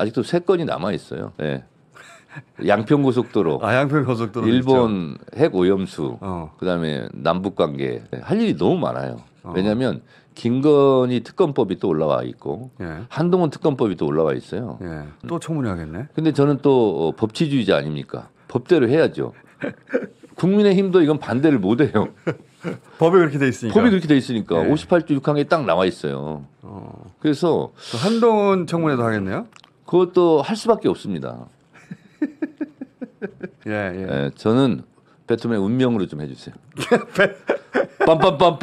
아직도 3건이 남아 있어요. 네. 양평고속도로, 양평고속도로, 일본 핵 오염수, 그다음에 남북 관계 할 일이 너무 많아요. 왜냐하면 김건희 특검법이 또 올라와 있고 한동훈 특검법이 또 올라와 있어요. 또 청문회하겠네. 근데 저는 또 법치주의자 아닙니까? 법대로 해야죠. 국민의힘도 이건 반대를 못 해요. 법이 그렇게 돼 있으니까. 법이 그렇게 돼 있으니까 58조 6항에 딱 나와 있어요. 그래서 한동훈 청문회도 하겠네요. 그것도 할 수밖에 없습니다. 예. 저는 배트맨 운명으로 좀 해주세요. 빰빰빰빰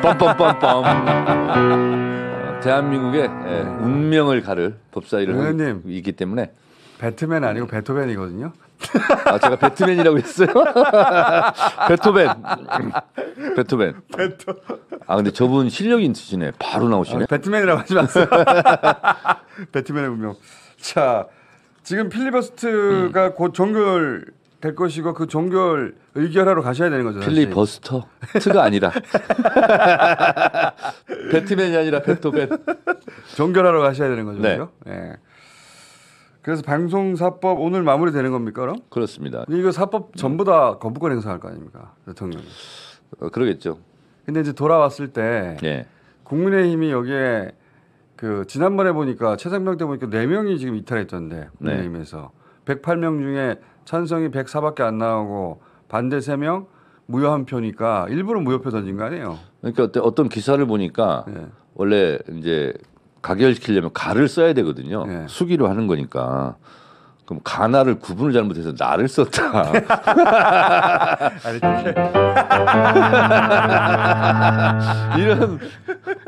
빰빰빰빰. 대한민국의 운명을 가를 법사위를 있기 때문에 배트맨 아니고 베토벤이거든요. 제가 배트맨이라고 했어요. 베토벤. 근데 저분 실력이 있으시네. 바로 나오시네. 배트맨이라고 하지 마세요. 배트맨의 운명. 자, 지금 필리버스트가 곧 종결될 것이고 그 종결 의결하러 가셔야 되는 거죠. 필리버스터 트가 아니라 배트맨이 아니라 베토벤. 종결하러 가셔야 되는 거죠. 네. 그렇죠? 네. 그래서 방송사법 오늘 마무리되는 겁니까, 그럼? 그렇습니다. 이거 사법 전부 다 거부권 행사할 거 아닙니까, 대통령이? 그러겠죠. 근데 이제 돌아왔을 때 국민의힘이 여기에 그 지난번에 보니까 최상병 때 보니까 4명이 지금 이탈했던데 국민의힘에서 108명 중에 찬성이 104밖에 안 나오고 반대 3명, 무효 1표니까 일부러 무효표 던진 거 아니에요? 그러니까 어떤 기사를 보니까 원래 이제 가결시키려면 가를 써야 되거든요. 수기로 하는 거니까. 그럼 가나를 구분을 잘못해서 나를 썼다. 이런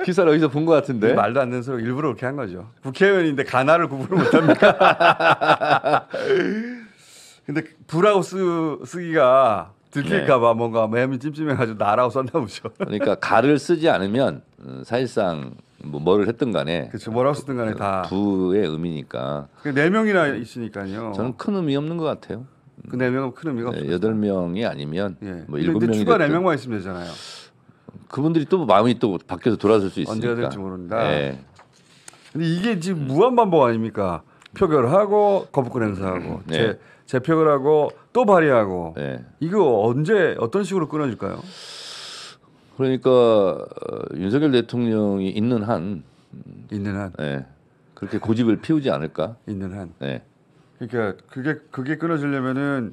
기사를 어디서 본 것 같은데. 말도 안 되는 소리 일부러 그렇게 한 거죠. 국회의원인데 가나를 구분을 못합니까? 근데 부라고 쓰기가 들킬까봐 뭔가 마음이 찜찜해가지고 나라고 썼나 보죠. 그러니까 가를 쓰지 않으면 사실상 뭐를 했든 간에 그렇죠. 뭐라고 쓰든 간에 다 부의 의미니까. 4명이나 있으니까요. 저는 큰 의미 없는 것 같아요. 그 4명은 큰 의미가 없어요. 8명이 아니면 뭐 7명이 추가 4명만 있으면 되잖아요. 그분들이 또 마음이 또 바뀌어서 돌아설 수 있으니까. 언제가 될지 모른다. 근데 이게 지금 무한반복 아닙니까? 표결하고 거부권 행사하고 재표결하고 또 발의하고 이거 언제 어떤 식으로 끊어질까요? 그러니까 윤석열 대통령이 있는 한 그렇게 고집을 피우지 않을까? 있는 한. 그러니까 그게 끊어지려면은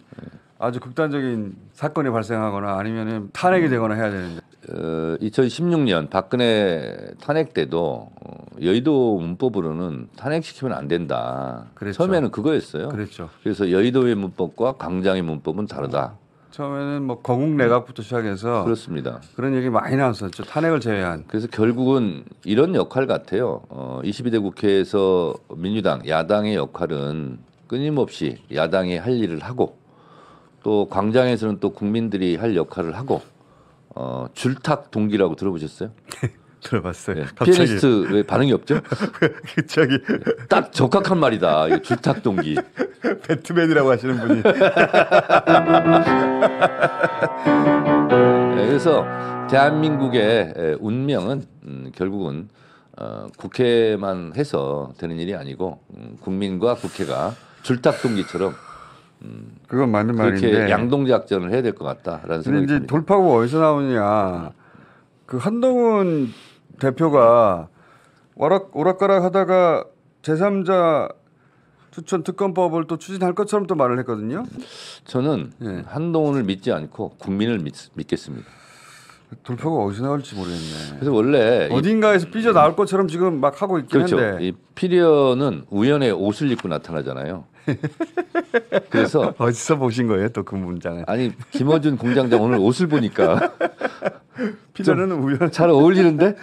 아주 극단적인 사건이 발생하거나 아니면은 탄핵이 되거나 해야 되는데. 2016년 박근혜 탄핵 때도 여의도 문법으로는 탄핵시키면 안 된다. 그랬죠. 처음에는 그거였어요. 그랬죠. 그래서 여의도의 문법과 광장의 문법은 다르다. 처음에는 뭐 거국 내각부터 시작해서 그렇습니다. 그런 얘기 많이 나왔었죠. 탄핵을 제외한. 그래서 결국은 이런 역할 같아요. 22대 국회에서 민주당 야당의 역할은 끊임없이 야당이 할 일을 하고 또 광장에서는 또 국민들이 할 역할을 하고 줄탁 동기라고 들어보셨어요? 들어봤어요. 피아니스트 왜 반응이 없죠? 갑자기 딱 적합한 말이다. 이거 줄탁 동기. 배트맨이라고 하시는 분이. 그래서 대한민국의 운명은 결국은 국회만 해서 되는 일이 아니고 국민과 국회가 줄탁 동기처럼 그건 맞는 그렇게 말인데 양동작전을 해야 될 것 같다라는 생각이 이제 듭니다. 돌파구가 어디서 나오느냐. 그 한동훈 대표가 오락가락 하다가 제3자 추천 특검법을 또 추진할 것처럼 또 말을 했거든요. 저는 한동훈을 믿지 않고 국민을 믿겠습니다. 돌파구가 어디서 나올지 모르겠네. 그래서 원래 어딘가에서 삐져 나올 것처럼 지금 막 하고 있긴 그렇죠. 한데. 이 피리어는 우연의 옷을 입고 나타나잖아요. 그래서 어디서 보신 거예요, 또 그 문장을? 아니 김어준 공장장 오늘 옷을 보니까 피리어는 우연 잘 어울리는데.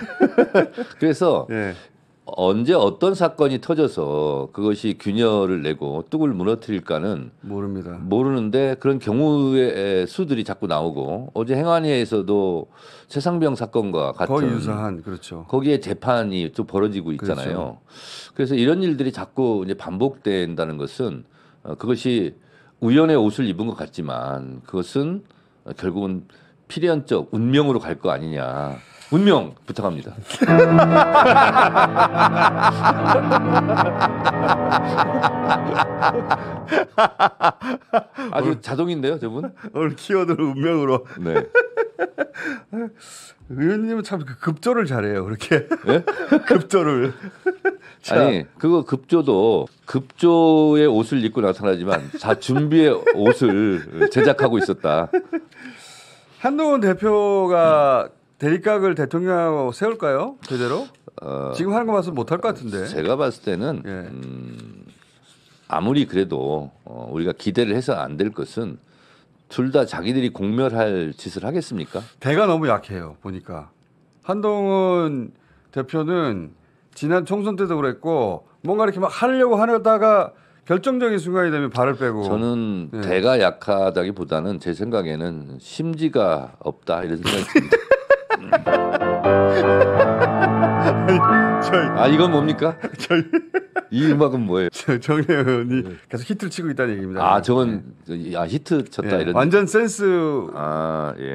그래서 언제 어떤 사건이 터져서 그것이 균열을 내고 뚝을 무너뜨릴까는 모릅니다. 모르는데 그런 경우의 수들이 자꾸 나오고 어제 행안위에서도 최상병 사건과 같은 거의 유사한 그렇죠. 거기에 재판이 또 벌어지고 있잖아요. 그렇죠. 그래서 이런 일들이 자꾸 이제 반복된다는 것은 그것이 우연의 옷을 입은 것 같지만 그것은 결국은 필연적 운명으로 갈 거 아니냐. 운명 부탁합니다. 아주 자동인데요, 저분? 오늘 키워드를 운명으로. 네. 의원님은 참 급조를 잘해요. 그렇게 네? 급조를. 아니 그거 급조도 급조의 옷을 입고 나타나지만 다 준비의 옷을 제작하고 있었다. 한동훈 대표가 대립각을 대통령하고 세울까요? 제대로? 지금 하는 거 봐서 못할 것 같은데. 제가 봤을 때는 예. 아무리 그래도 우리가 기대를 해서 안 될 것은 둘 다 자기들이 공멸할 짓을 하겠습니까? 대가 너무 약해요. 보니까 한동훈 대표는 지난 총선 때도 그랬고 뭔가 이렇게 막 하려고 하다가 결정적인 순간이 되면 발을 빼고. 저는 예. 대가 약하다기보다는 제 생각에는 심지가 없다 이런 생각이 듭니다. 아 이건 뭡니까? 이 음악은 뭐예요? 정래 의원이 계속 히트를 치고 있다는 얘기입니다. 아 저건 히트 쳤다 예. 이런. 완전 예.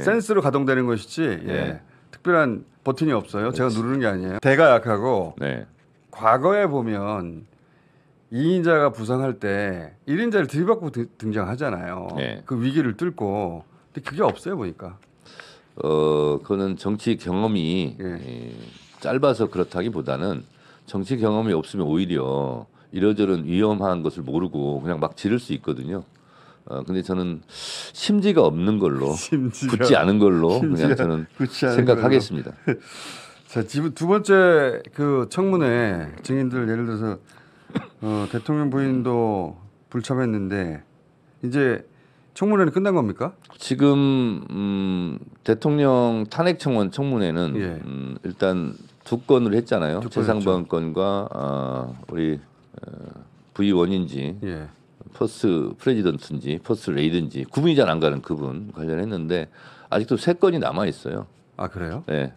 센스로 가동되는 것이지 예. 특별한 버튼이 없어요. 제가 누르는 게 아니에요. 대가 약하고 네. 과거에 보면 2인자가 부상할 때 1인자를 들이받고 등장하잖아요. 네. 그 위기를 뚫고. 근데 그게 없어요 보니까. 그거는 정치 경험이 짧아서 그렇다기보다는 정치 경험이 없으면 오히려 이러저런 위험한 것을 모르고 그냥 막 지를 수 있거든요. 근데 저는 심지가 없는 걸로 굳지 않은 걸로 그냥 저는 생각하겠습니다. 자, 지금 두 번째 그 청문회 증인들 예를 들어서 대통령 부인도 불참했는데 이제 청문회는 끝난 겁니까? 지금 대통령 탄핵 청원 청문회는 일단 두 건을 했잖아요. 최상병 건과 우리 V1인지 퍼스트 프레지던트인지 퍼스트 레이든지 구분이 잘 안 가는 그분 관련했는데 아직도 3건이 남아 있어요. 아 그래요? 네.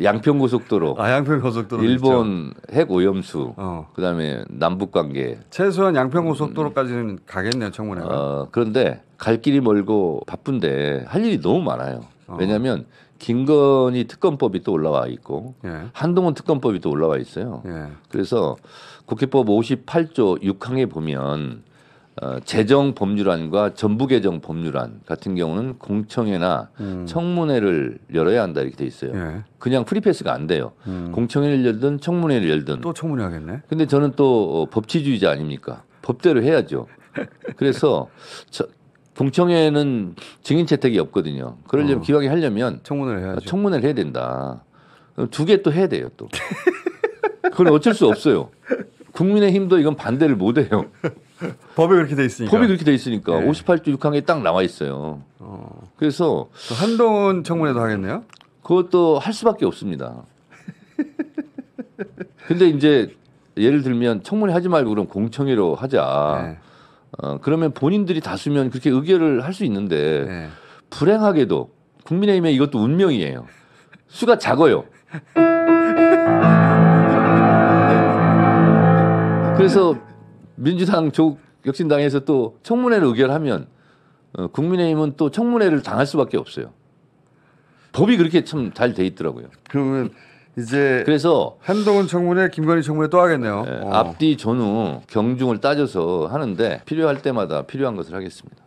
양평고속도로, 양평고속도로 일본 있죠. 핵 오염수, 그다음에 남북 관계. 최소한 양평고속도로까지는 가겠네요 청문회가. 그런데 갈 길이 멀고 바쁜데 할 일이 너무 많아요. 왜냐하면 김건희 특검법이 또 올라와 있고 한동훈 특검법이 또 올라와 있어요. 그래서 국회법 58조 6항에 보면 재정 법률안과 전부 개정 법률안 같은 경우는 공청회나 청문회를 열어야 한다 이렇게 돼 있어요. 그냥 프리패스가 안 돼요. 공청회를 열든 청문회를 열든. 또 청문회 하겠네. 근데 저는 또 법치주의자 아닙니까? 법대로 해야죠. 그래서 공청회는 증인 채택이 없거든요. 그러려면 기왕에 하려면 청문회를 해야죠. 청문회를 해야 된다. 2개 또 해야 돼요 또. 그건 어쩔 수 없어요. 국민의힘도 이건 반대를 못 해요. 법이 그렇게 돼 있으니까. 법이 그렇게 돼 있으니까 58조 6항에 딱 나와 있어요. 그래서 한동훈 청문회도 하겠네요. 그것도 할 수밖에 없습니다. 근데 이제 예를 들면 청문회 하지 말고 그럼 공청회로 하자. 그러면 본인들이 다수면 그렇게 의결을 할 수 있는데 불행하게도 국민의힘의 이것도 운명이에요. 수가 작아요. 그래서 민주당 혁신당에서 또 청문회를 의결하면 국민의힘은 또 청문회를 당할 수밖에 없어요. 법이 그렇게 참 잘 돼 있더라고요. 그러면 이제 그래서 한동훈 청문회, 김건희 청문회 또 하겠네요. 앞뒤 전후 경중을 따져서 하는데 필요할 때마다 필요한 것을 하겠습니다.